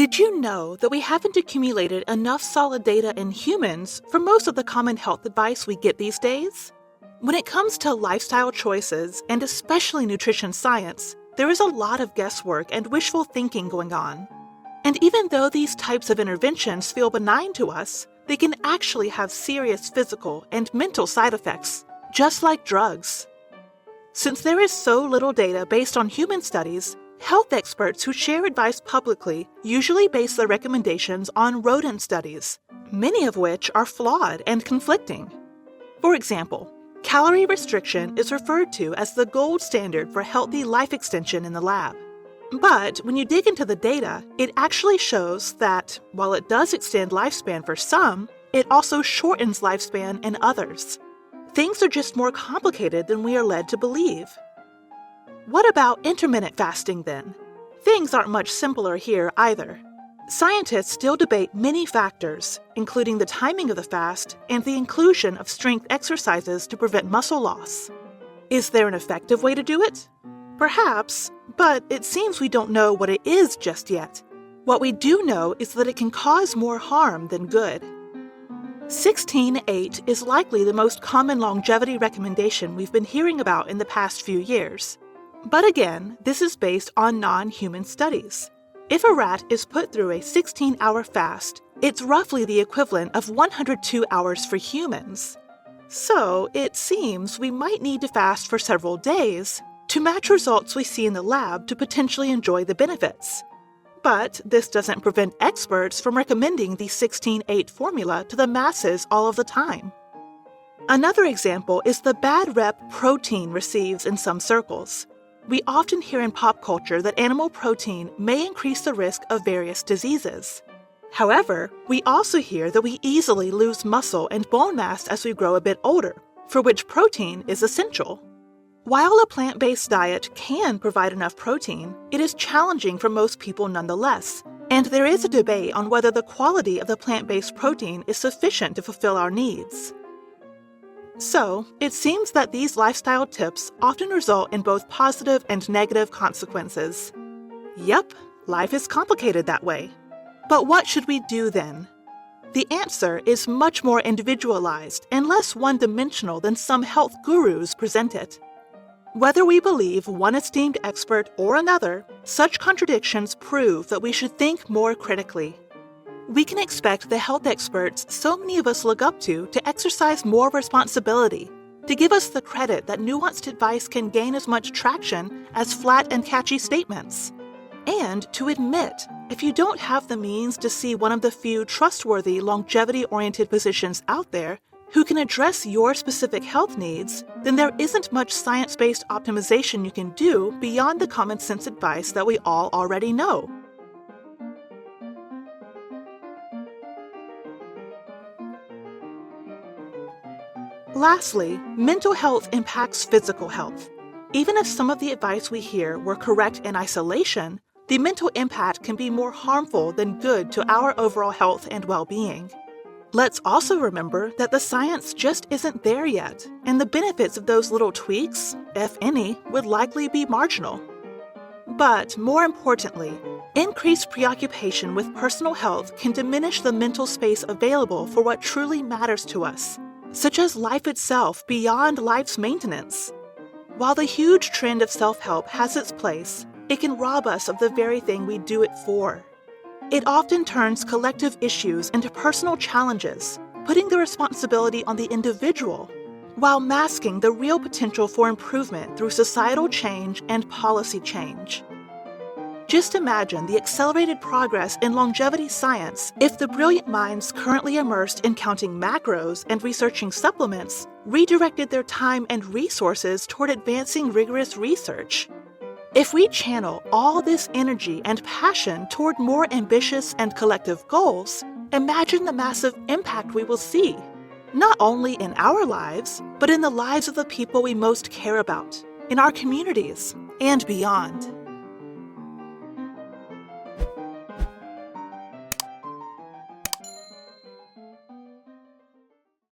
Did you know that we haven't accumulated enough solid data in humans for most of the common health advice we get these days? When it comes to lifestyle choices, and especially nutrition science, there is a lot of guesswork and wishful thinking going on. And even though these types of interventions feel benign to us, they can actually have serious physical and mental side effects, just like drugs. Since there is so little data based on human studies, health experts who share advice publicly usually base their recommendations on rodent studies, many of which are flawed and conflicting. For example, calorie restriction is referred to as the gold standard for healthy life extension in the lab. But when you dig into the data, it actually shows that, while it does extend lifespan for some, it also shortens lifespan in others. Things are just more complicated than we are led to believe. What about intermittent fasting then? Things aren't much simpler here either. Scientists still debate many factors, including the timing of the fast and the inclusion of strength exercises to prevent muscle loss. Is there an effective way to do it? Perhaps, but it seems we don't know what it is just yet. What we do know is that it can cause more harm than good. 16-8 is likely the most common longevity recommendation we've been hearing about in the past few years. But again, this is based on non-human studies. If a rat is put through a 16-hour fast, it's roughly the equivalent of 102 hours for humans. So it seems we might need to fast for several days to match results we see in the lab to potentially enjoy the benefits. But this doesn't prevent experts from recommending the 16-8 formula to the masses all of the time. Another example is the bad rep protein receives in some circles. We often hear in pop culture that animal protein may increase the risk of various diseases. However, we also hear that we easily lose muscle and bone mass as we grow a bit older, for which protein is essential. While a plant-based diet can provide enough protein, it is challenging for most people nonetheless, and there is a debate on whether the quality of the plant-based protein is sufficient to fulfill our needs. So, it seems that these lifestyle tips often result in both positive and negative consequences. Yep, life is complicated that way. But what should we do then? The answer is much more individualized and less one-dimensional than some health gurus present it. Whether we believe one esteemed expert or another, such contradictions prove that we should think more critically. We can expect the health experts so many of us look up to exercise more responsibility, to give us the credit that nuanced advice can gain as much traction as flat and catchy statements, and to admit if you don't have the means to see one of the few trustworthy longevity-oriented positions out there who can address your specific health needs, then there isn't much science-based optimization you can do beyond the common sense advice that we all already know. Lastly, mental health impacts physical health. Even if some of the advice we hear were correct in isolation, the mental impact can be more harmful than good to our overall health and well-being. Let's also remember that the science just isn't there yet, and the benefits of those little tweaks, if any, would likely be marginal. But more importantly, increased preoccupation with personal health can diminish the mental space available for what truly matters to us, such as life itself beyond life's maintenance. While the huge trend of self-help has its place, it can rob us of the very thing we do it for. It often turns collective issues into personal challenges, putting the responsibility on the individual, while masking the real potential for improvement through societal change and policy change. Just imagine the accelerated progress in longevity science if the brilliant minds currently immersed in counting macros and researching supplements redirected their time and resources toward advancing rigorous research. If we channel all this energy and passion toward more ambitious and collective goals, imagine the massive impact we will see, not only in our lives, but in the lives of the people we most care about, in our communities, and beyond.